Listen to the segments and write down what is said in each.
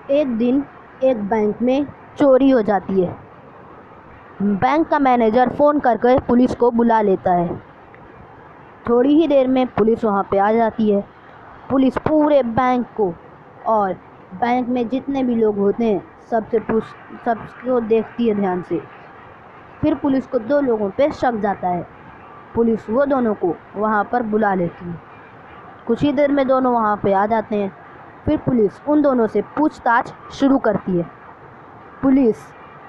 एक दिन एक बैंक में चोरी हो जाती है। बैंक का मैनेजर फ़ोन करके पुलिस को बुला लेता है। थोड़ी ही देर में पुलिस वहाँ पे आ जाती है। पुलिस पूरे बैंक को और बैंक में जितने भी लोग होते हैं सबको देखती है ध्यान से। फिर पुलिस को दो लोगों पे शक जाता है। पुलिस वो दोनों को वहाँ पर बुला लेती है। कुछ ही देर में दोनों वहाँ पे आ जाते हैं। फिर पुलिस उन दोनों से पूछताछ शुरू करती है। पुलिस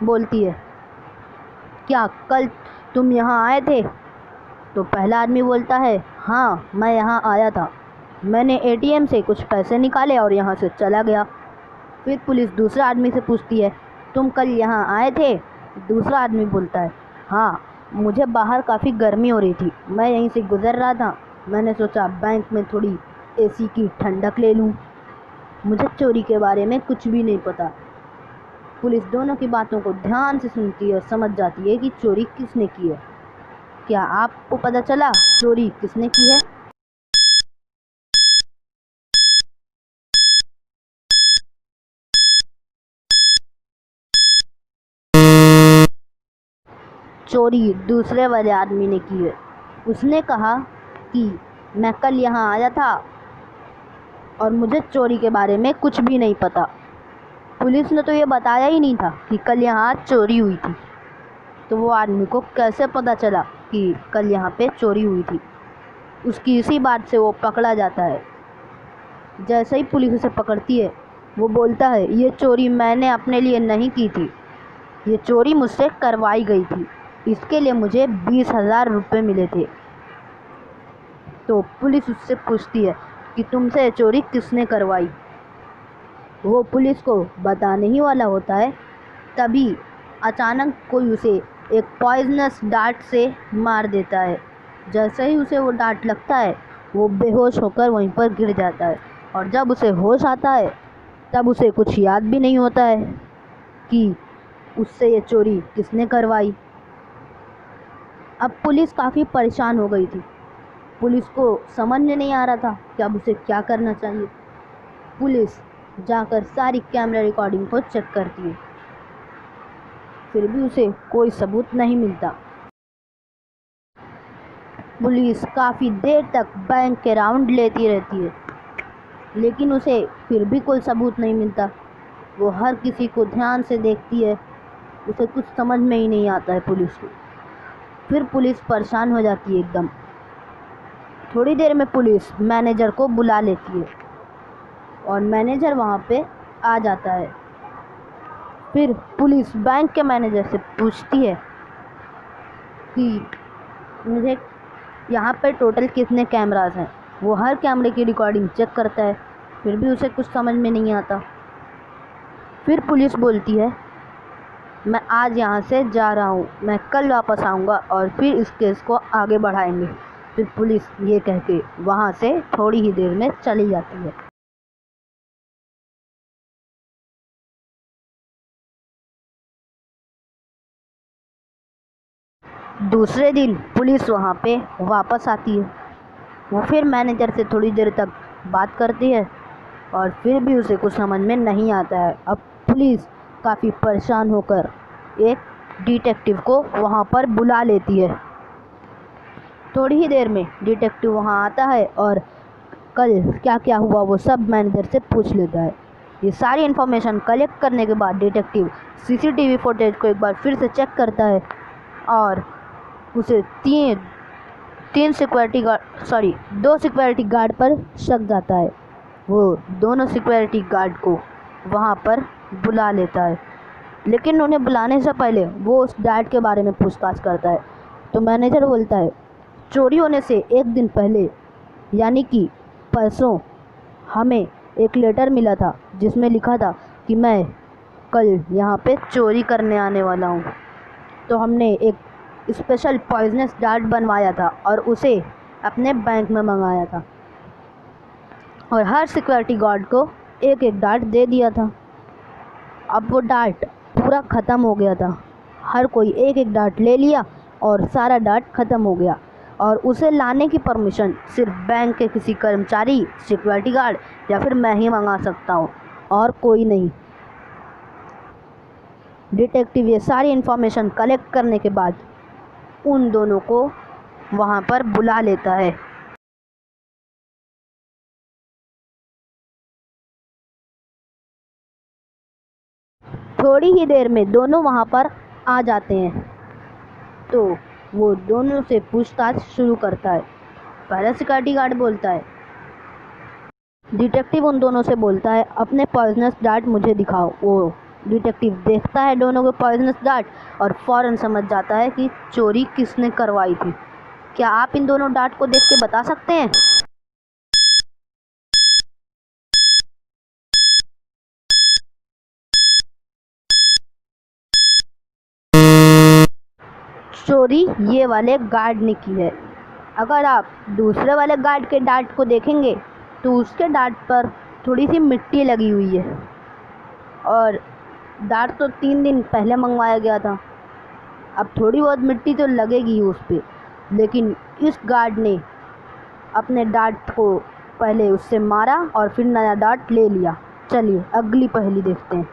बोलती है, क्या कल तुम यहाँ आए थे? तो पहला आदमी बोलता है, हाँ मैं यहाँ आया था, मैंने एटीएम से कुछ पैसे निकाले और यहाँ से चला गया। फिर पुलिस दूसरा आदमी से पूछती है, तुम कल यहाँ आए थे? दूसरा आदमी बोलता है, हाँ मुझे बाहर काफ़ी गर्मी हो रही थी, मैं यहीं से गुज़र रहा था, मैंने सोचा बैंक में थोड़ी एसी की ठंडक ले लूँ, मुझे चोरी के बारे में कुछ भी नहीं पता। पुलिस दोनों की बातों को ध्यान से सुनती है और समझ जाती है कि चोरी किसने की है। क्या आपको पता चला चोरी किसने की है? चोरी दूसरे वाले आदमी ने की है। उसने कहा कि मैं कल यहाँ आया था और मुझे चोरी के बारे में कुछ भी नहीं पता। पुलिस ने तो ये बताया ही नहीं था कि कल यहाँ चोरी हुई थी। तो वो आदमी को कैसे पता चला कि कल यहाँ पे चोरी हुई थी? उसकी इसी बात से वो पकड़ा जाता है। जैसे ही पुलिस उसे पकड़ती है, वो बोलता है, ये चोरी मैंने अपने लिए नहीं की थी, ये चोरी मुझसे करवाई गई थी, इसके लिए मुझे 20,000 रुपये मिले थे। तो पुलिस उससे पूछती है कि तुमसे चोरी किसने करवाई? वो पुलिस को बताने ही वाला होता है, तभी अचानक कोई उसे एक पॉइजनस डार्ट से मार देता है। जैसे ही उसे वो डार्ट लगता है, वो बेहोश होकर वहीं पर गिर जाता है और जब उसे होश आता है तब उसे कुछ याद भी नहीं होता है कि उससे ये चोरी किसने करवाई। अब पुलिस काफ़ी परेशान हो गई थी। पुलिस को समझ में नहीं आ रहा था कि अब उसे क्या करना चाहिए। पुलिस जाकर सारी कैमरा रिकॉर्डिंग को चेक करती है, फिर भी उसे कोई सबूत नहीं मिलता। पुलिस काफ़ी देर तक बैंक के राउंड लेती रहती है, लेकिन उसे फिर भी कोई सबूत नहीं मिलता। वो हर किसी को ध्यान से देखती है, उसे कुछ समझ में ही नहीं आता है पुलिस को। फिर पुलिस परेशान हो जाती है एकदम। थोड़ी देर में पुलिस मैनेजर को बुला लेती है और मैनेजर वहाँ पे आ जाता है। फिर पुलिस बैंक के मैनेजर से पूछती है कि मुझे यहाँ पे टोटल कितने कैमरास हैं। वो हर कैमरे की रिकॉर्डिंग चेक करता है, फिर भी उसे कुछ समझ में नहीं आता। फिर पुलिस बोलती है, मैं आज यहाँ से जा रहा हूँ, मैं कल वापस आऊँगा और फिर इस केस को आगे बढ़ाएंगे। फिर पुलिस ये कह के वहाँ से थोड़ी ही देर में चली जाती है। दूसरे दिन पुलिस वहाँ पे वापस आती है। वो फिर मैनेजर से थोड़ी देर तक बात करती है और फिर भी उसे कुछ समझ में नहीं आता है। अब पुलिस काफ़ी परेशान होकर एक डिटेक्टिव को वहाँ पर बुला लेती है। थोड़ी ही देर में डिटेक्टिव वहाँ आता है और कल क्या क्या हुआ वो सब मैनेजर से पूछ लेता है। ये सारी इन्फॉर्मेशन कलेक्ट करने के बाद डिटेक्टिव सीसीटीवी फुटेज को एक बार फिर से चेक करता है और उसे दो सिक्योरिटी गार्ड पर शक जाता है। वो दोनों सिक्योरिटी गार्ड को वहाँ पर बुला लेता है, लेकिन उन्हें बुलाने से पहले वो उस डार्ट के बारे में पूछताछ करता है। तो मैनेजर बोलता है, चोरी होने से एक दिन पहले यानी कि परसों हमें एक लेटर मिला था जिसमें लिखा था कि मैं कल यहाँ पे चोरी करने आने वाला हूँ। तो हमने एक स्पेशल पॉइजनस डार्ट बनवाया था और उसे अपने बैंक में मंगाया था और हर सिक्योरिटी गार्ड को एक एक डार्ट दे दिया था। अब वो डार्ट पूरा ख़त्म हो गया था, हर कोई एक एक डार्ट ले लिया और सारा डार्ट ख़त्म हो गया और उसे लाने की परमिशन सिर्फ बैंक के किसी कर्मचारी, सिक्योरिटी गार्ड या फिर मैं ही मंगा सकता हूँ और कोई नहीं। डिटेक्टिव ये सारी इन्फॉर्मेशन कलेक्ट करने के बाद उन दोनों को वहाँ पर बुला लेता है। थोड़ी ही देर में दोनों वहाँ पर आ जाते हैं, तो वो दोनों से पूछताछ शुरू करता है। पहले सिक्योरिटी गार्ड बोलता है, डिटेक्टिव उन दोनों से बोलता है अपने पॉइजनस डार्ट मुझे दिखाओ। वो डिटेक्टिव देखता है दोनों के पॉइजनस डार्ट और फ़ौरन समझ जाता है कि चोरी किसने करवाई थी। क्या आप इन दोनों डार्ट को देख के बता सकते हैं? चोरी ये वाले गार्ड ने की है। अगर आप दूसरे वाले गार्ड के डार्ट को देखेंगे तो उसके डार्ट पर थोड़ी सी मिट्टी लगी हुई है, और डार्ट तो 3 दिन पहले मंगवाया गया था। अब थोड़ी बहुत मिट्टी तो लगेगी उस पर, लेकिन इस गार्ड ने अपने डार्ट को पहले उससे मारा और फिर नया डार्ट ले लिया। चलिए अगली पहेली देखते हैं।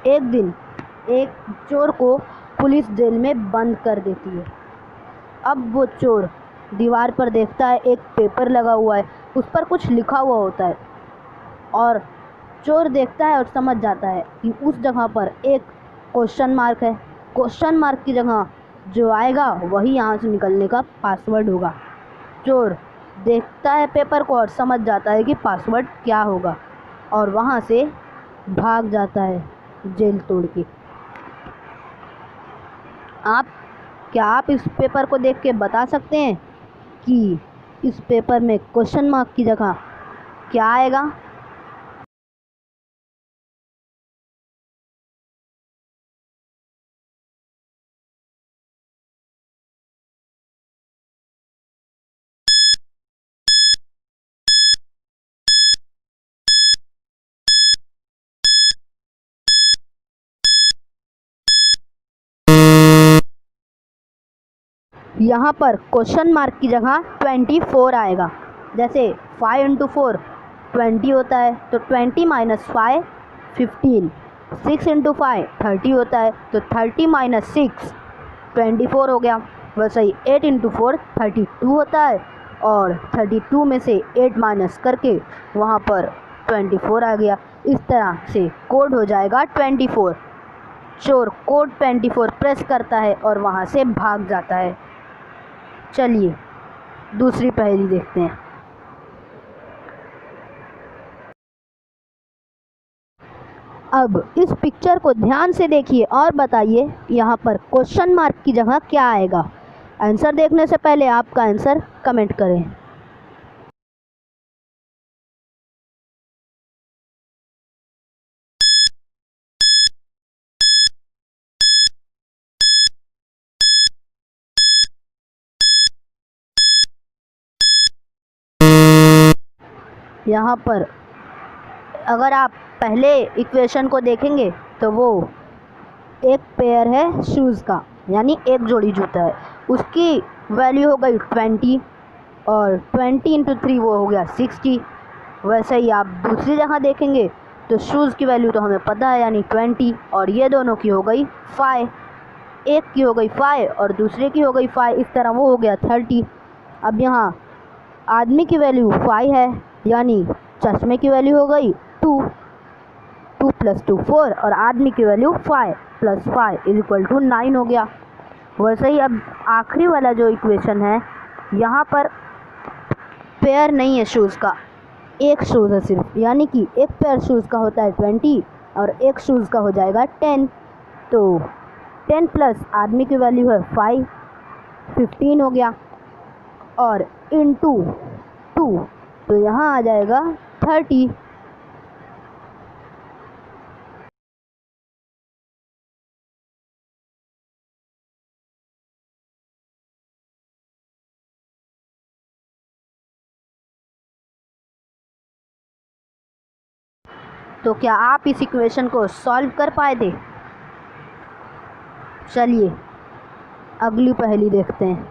एक दिन एक चोर को पुलिस जेल में बंद कर देती है। अब वो चोर दीवार पर देखता है एक पेपर लगा हुआ है, उस पर कुछ लिखा हुआ होता है, और चोर देखता है और समझ जाता है कि उस जगह पर एक क्वेश्चन मार्क है। क्वेश्चन मार्क की जगह जो आएगा वही यहाँ से निकलने का पासवर्ड होगा। चोर देखता है पेपर को और समझ जाता है कि पासवर्ड क्या होगा, और वहाँ से भाग जाता है जेल तोड़ के। क्या आप इस पेपर को देख के बता सकते हैं कि इस पेपर में क्वेश्चन मार्क की जगह क्या आएगा? यहाँ पर क्वेश्चन मार्क की जगह 24 आएगा। जैसे 5 इंटू 4 20 होता है, तो 20 माइनस 5 15। 6 इंटू 5 30 होता है, तो 30 माइनस 6 24 हो गया। वैसे ही 8 इंटू 4 32 होता है, और 32 में से 8 माइनस करके वहाँ पर 24 आ गया। इस तरह से कोड हो जाएगा 24। चोर कोड 24 प्रेस करता है और वहाँ से भाग जाता है। चलिए दूसरी पहेली देखते हैं। अब इस पिक्चर को ध्यान से देखिए और बताइए यहाँ पर क्वेश्चन मार्क की जगह क्या आएगा। आंसर देखने से पहले आपका आंसर कमेंट करें। यहाँ पर अगर आप पहले इक्वेशन को देखेंगे तो वो एक पेयर है शूज़ का, यानी एक जोड़ी जूता है, उसकी वैल्यू हो गई 20, और 20 इंटू 3 वो हो गया 60। वैसे ही आप दूसरी जगह देखेंगे तो शूज़ की वैल्यू तो हमें पता है, यानी 20, और ये दोनों की हो गई 5। एक की हो गई 5 और दूसरे की हो गई 5, इस तरह वो हो गया 30। अब यहाँ आदमी की वैल्यू 5 है, यानी चश्मे की वैल्यू हो गई 2। 2 + 2 4, और आदमी की वैल्यू 5 + 5 = 9 हो गया। वैसे ही अब आखिरी वाला जो इक्वेशन है, यहाँ पर पेयर नहीं है शूज़ का, एक शूज़ है सिर्फ, यानी कि एक पेयर शूज़ का होता है 20 और एक शूज़ का हो जाएगा 10। तो 10 प्लस आदमी की वैल्यू है 5, 15 हो गया, और इनटू 2, तो यहाँ आ जाएगा 30। तो क्या आप इस इक्वेशन को सॉल्व कर पाए थे? चलिए अगली पहेली देखते हैं।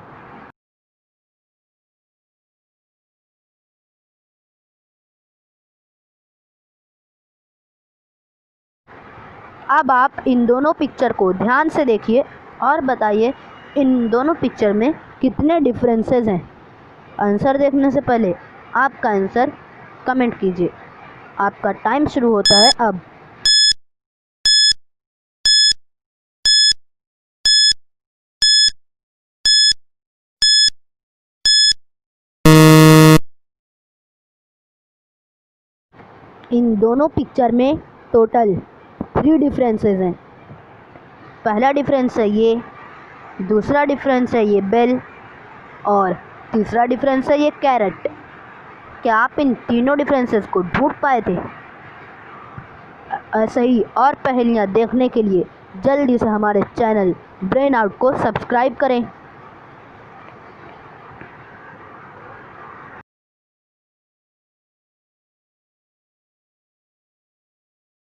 अब आप इन दोनों पिक्चर को ध्यान से देखिए और बताइए इन दोनों पिक्चर में कितने डिफरेंसेस हैं। आंसर देखने से पहले आपका आंसर कमेंट कीजिए। आपका टाइम शुरू होता है अब। इन दोनों पिक्चर में टोटल 3 डिफरेंसेस हैं। पहला डिफरेंस है ये, दूसरा डिफरेंस है ये बेल और तीसरा डिफरेंस है ये कैरेट। क्या आप इन तीनों डिफरेंसेस को ढूंढ पाए थे? ऐसे ही और पहेलियाँ देखने के लिए जल्दी से हमारे चैनल ब्रेन आउट को सब्सक्राइब करें।